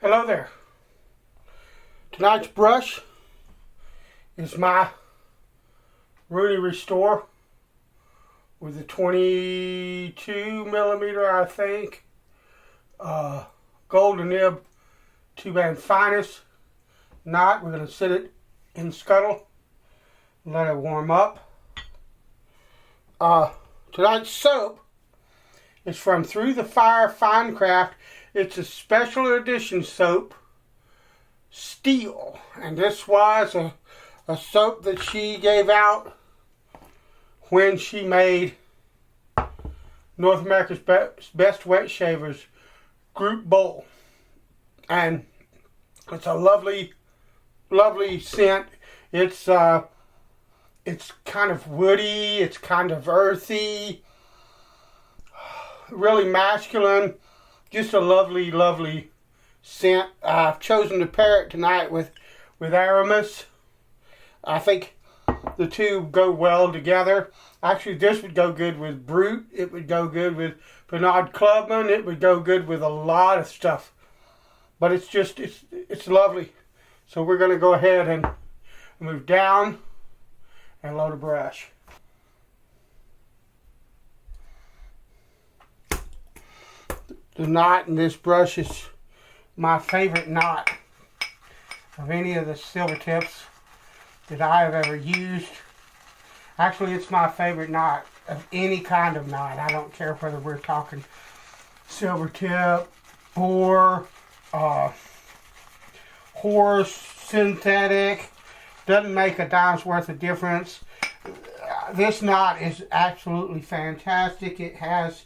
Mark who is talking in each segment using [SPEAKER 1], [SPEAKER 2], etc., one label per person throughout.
[SPEAKER 1] Hello there. Tonight's brush is my Rooney Restore with a 22 millimeter, I think, golden nib 2-band finest knot. We're going to sit it in scuttle and let it warm up. Tonight's soap is from Through the Fire Fine Craft. It's a special edition soap, steel, and this was a soap that she gave out when she made North America's Best Wet Shavers group bowl. And it's a lovely, lovely scent. It's kind of woody, it's kind of earthy, really masculine. Just a lovely, lovely scent. I've chosen to pair it tonight with Aramis. I think the two go well together. Actually, this would go good with Brute. It would go good with Bernard Clubman. It would go good with a lot of stuff. But it's lovely. So we're going to go ahead and move down and load a brush. The knot in this brush is my favorite knot of any of the silver tips that I have ever used. Actually, it's my favorite knot of any kind of knot. I don't care whether we're talking silver tip, boar, horse, synthetic. Doesn't make a dime's worth of difference. This knot is absolutely fantastic. It has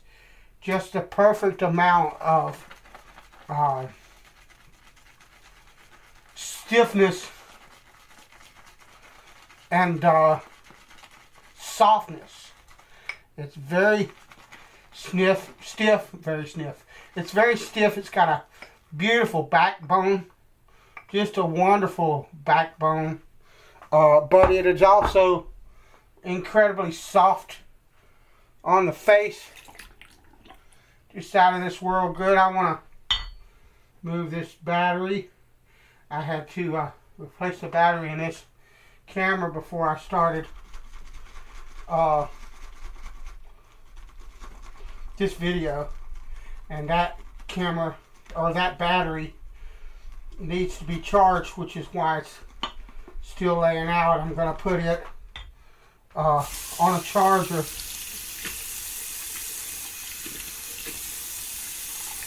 [SPEAKER 1] just the perfect amount of stiffness and softness. It's very stiff. It's very stiff. It's got a beautiful backbone, just a wonderful backbone. But it is also incredibly soft on the face. Just out of this world good. I want to move this battery. I had to replace the battery in this camera before I started this video, and that camera or that battery needs to be charged, which is why it's still laying out. I'm going to put it on a charger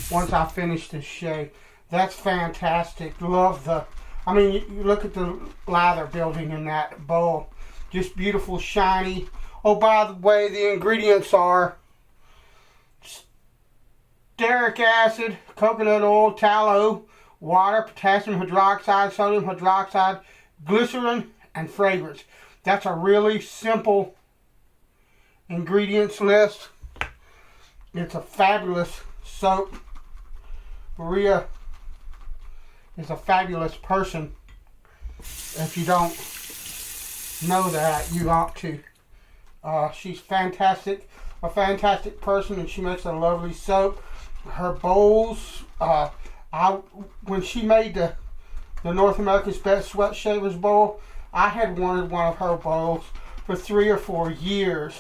[SPEAKER 1] once I finish this shave. That's fantastic. Love you look at the lather building in that bowl. Just beautiful, shiny. Oh, by the way, the ingredients are stearic acid, coconut oil, tallow, water, potassium hydroxide, sodium hydroxide, glycerin, and fragrance. That's a really simple ingredients list. It's a fabulous soap. Maria is a fabulous person. If you don't know that, you ought to. She's fantastic, a fantastic person, and she makes a lovely soap. Her bowls, when she made the North America's Best Sweat Shavers bowl, I had wanted one of her bowls for 3 or 4 years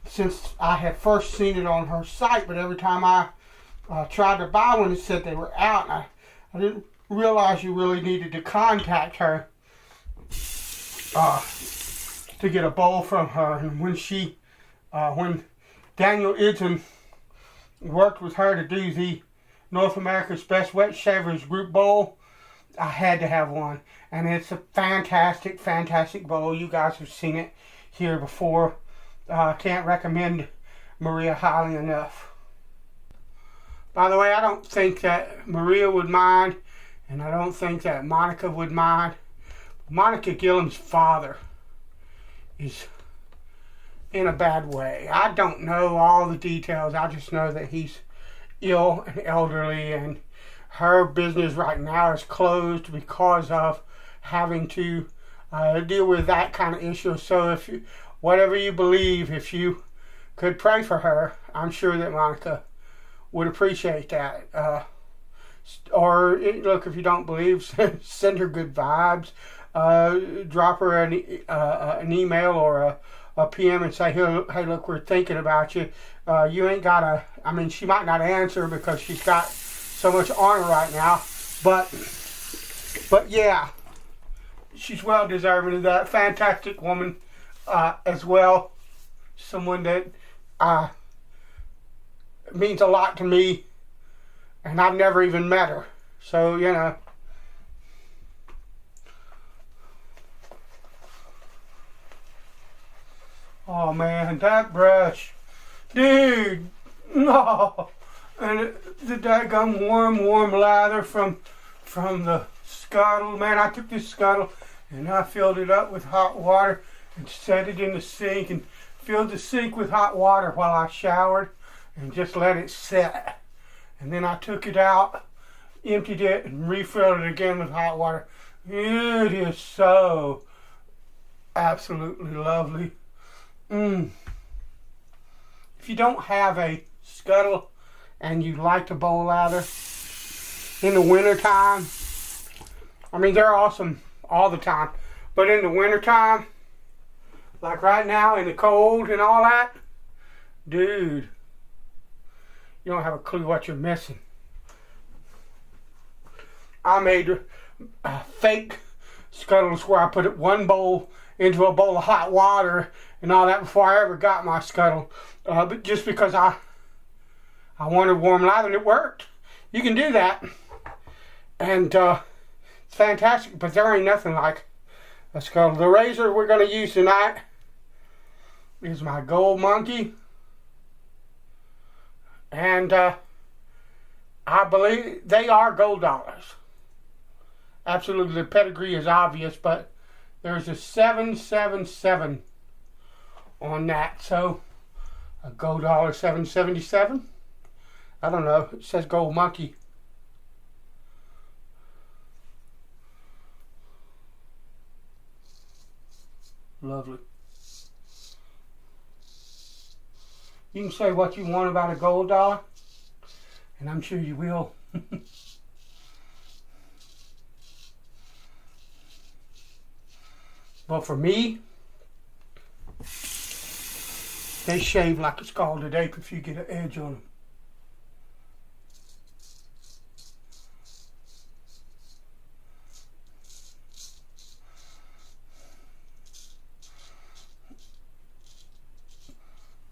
[SPEAKER 1] since I had first seen it on her site, but every time I tried to buy one, it said they were out. I didn't realize you really needed to contact her to get a bowl from her. And when Daniel Idzen worked with her to do the North America's Best Wet Shavers group bowl, I had to have one. And it's a fantastic, fantastic bowl. You guys have seen it here before. Can't recommend Maria highly enough. By the way, I don't think that Maria would mind, and I don't think that Monica would mind. Monica Gillen's father is in a bad way. I don't know all the details. I just know that he's ill and elderly, and her business right now is closed because of having to deal with that kind of issue. So if you, whatever you believe, if you could pray for her, I'm sure that Monica would appreciate that. Or look, if you don't believe, send her good vibes. Drop her an email or a PM and say, hey, look, we're thinking about you. You ain't gotta. I mean, she might not answer because she's got so much on her right now. But yeah, she's well deserving of that. Fantastic woman as well. Someone that means a lot to me, and I've never even met her. So, you know. Oh man, that brush. Dude, no. And the daggum warm lather from the scuttle. Man, I took this scuttle and I filled it up with hot water and set it in the sink and filled the sink with hot water while I showered and just let it set. And then I took it out, emptied it, and refilled it again with hot water. It is so absolutely lovely. If you don't have a scuttle and you like to bowl lather in the wintertime, I mean, they're awesome all the time, but in the wintertime, like right now in the cold and all that, dude, you don't have a clue what you're missing. I made fake scuttles where I put one bowl into a bowl of hot water and all that before I ever got my scuttle. But just because I wanted warm lather, and it worked. You can do that. And it's fantastic, but there ain't nothing like a scuttle. The razor we're going to use tonight is my Gold Monkey. And I believe they are gold dollars. Absolutely, the pedigree is obvious, but there's a 777 on that, so a gold dollar 777. I don't know. It says Gold Monkey. Lovely. You can say what you want about a gold dollar, and I'm sure you will. But for me, they shave like a scalded ape if you get an edge on them.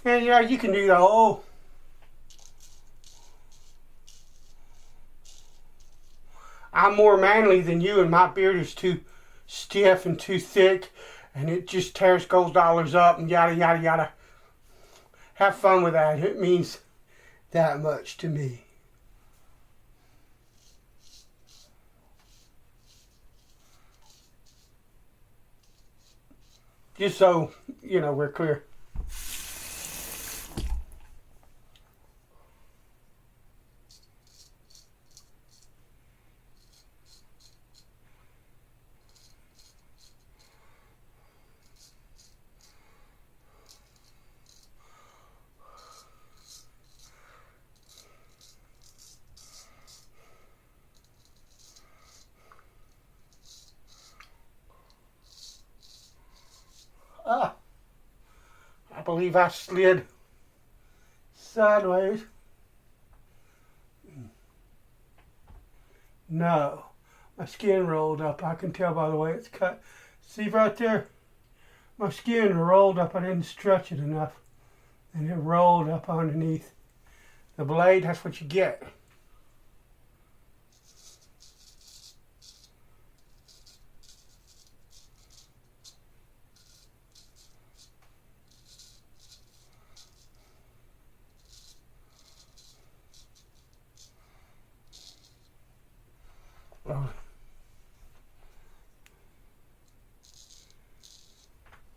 [SPEAKER 1] And yeah, you can do the whole. I'm more manly than you, and my beard is too stiff and too thick, and it just tears gold dollars up and yada yada yada. Have fun with that. It means that much to me. Just so you know, we're clear. I believe I slid sideways. No, my skin rolled up. I can tell by the way it's cut. See right there? My skin rolled up. I didn't stretch it enough. And it rolled up underneath the blade. That's what you get.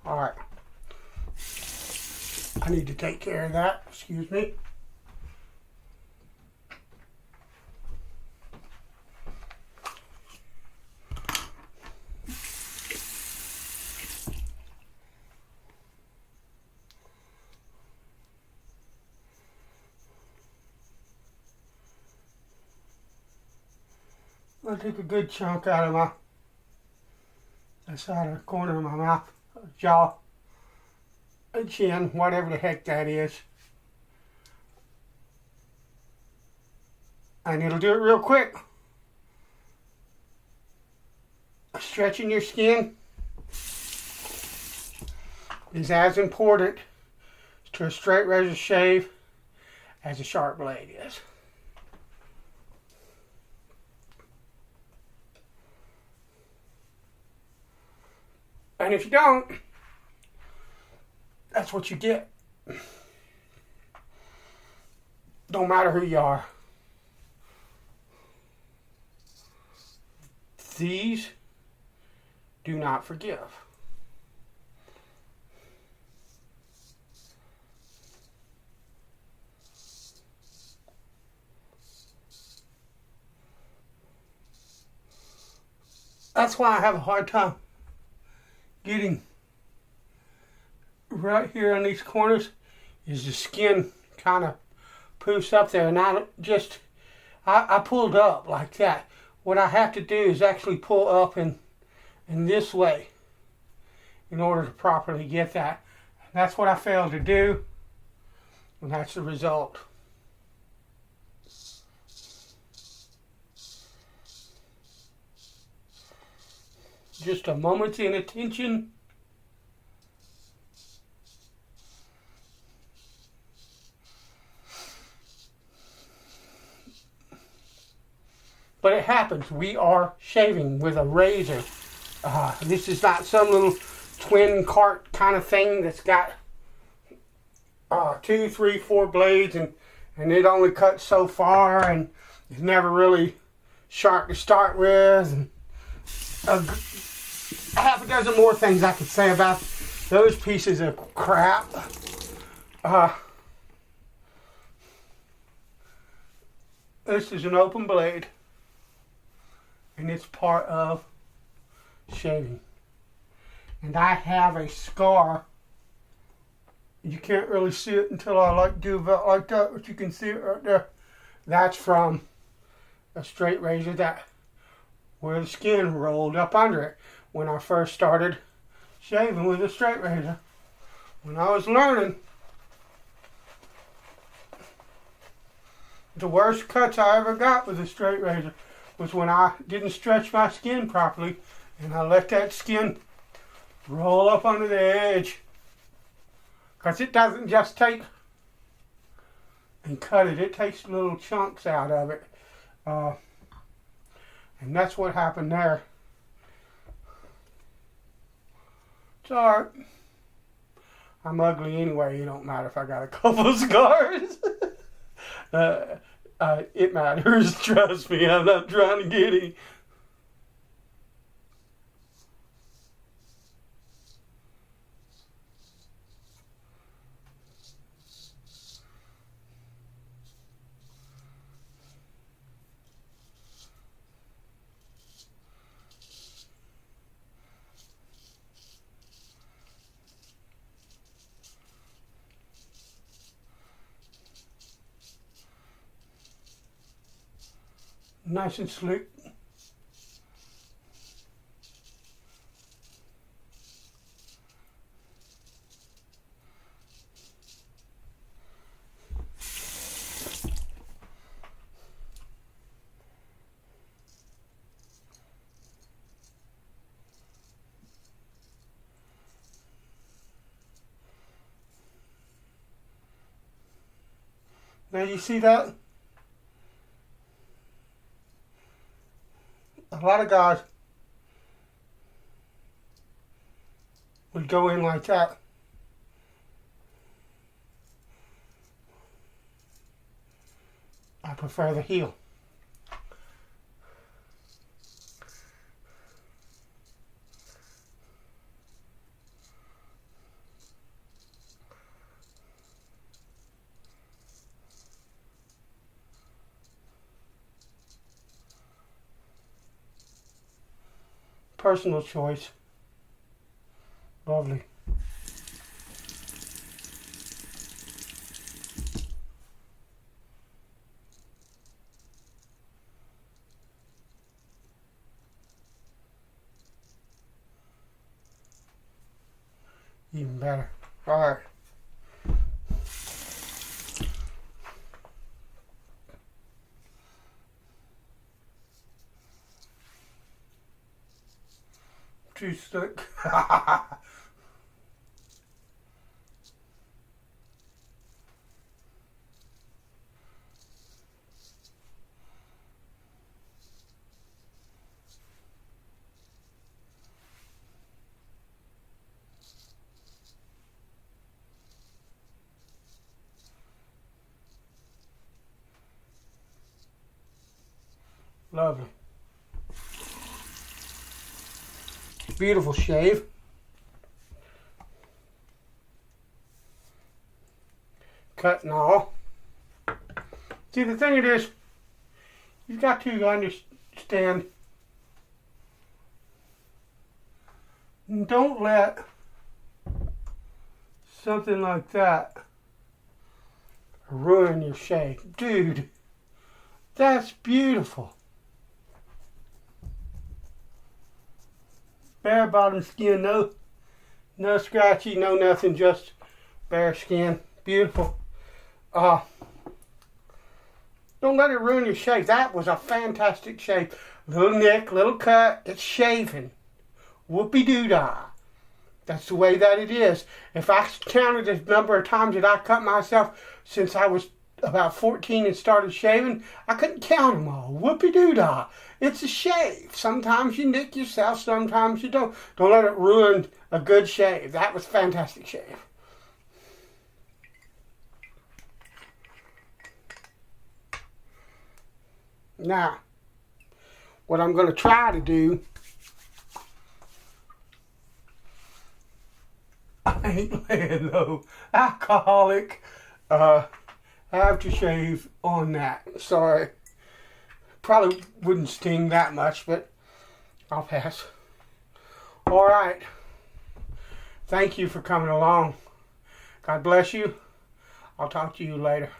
[SPEAKER 1] Alright. I need to take care of that. Excuse me. I took a good chunk out of the side of the corner of my mouth, jaw, chin, whatever the heck that is. And it'll do it real quick. Stretching your skin is as important to a straight razor shave as a sharp blade is. And if you don't, that's what you get. Don't matter who you are. These do not forgive. That's why I have a hard time getting right here on these corners, is the skin kind of poofs up there, and I pulled up like that. What I have to do is actually pull up in this way in order to properly get that. That's what I failed to do, and that's the result. Just a moment's inattention. But it happens. We are shaving with a razor. This is not some little twin cart kind of thing that's got 2, 3, 4 blades and it only cuts so far and it's never really sharp to start with. And half a dozen more things I could say about those pieces of crap. This is an open blade, and it's part of shaving. And I have a scar. You can't really see it until I do about like that, but you can see it right there. That's from a straight razor where the skin rolled up under it when I first started shaving with a straight razor. When I was learning, the worst cuts I ever got with a straight razor was when I didn't stretch my skin properly and I let that skin roll up under the edge. Because it doesn't just take and cut it, it takes little chunks out of it. And that's what happened there. It's alright. I'm ugly anyway, it don't matter if I got a couple of scars. It matters, trust me, I'm not trying to get any. Nice and slick. Now you see that? A lot of guys would go in like that. I prefer the heel. Personal choice. Lovely. Even better. Alright. Too thick. Lovely. Beautiful shave. Cut and all. See, the thing it is, you've got to understand, don't let something like that ruin your shave. Dude, that's beautiful. Bare bottom skin, no scratchy, no nothing, just bare skin. Beautiful. Don't let it ruin your shave. That was a fantastic shave. Little nick, little cut, it's shaving. Whoopie-doo-dah. That's the way that it is. If I counted the number of times that I cut myself since I was about 14 and started shaving, I couldn't count them all. Whoopie-doo-dah. It's a shave. Sometimes you nick yourself, sometimes you don't. Don't let it ruin a good shave. That was a fantastic shave. Now, what I'm going to try to do, I ain't laying no alcoholic aftershave on that. Sorry. Probably wouldn't sting that much, but I'll pass. Alright. Thank you for coming along. God bless you. I'll talk to you later.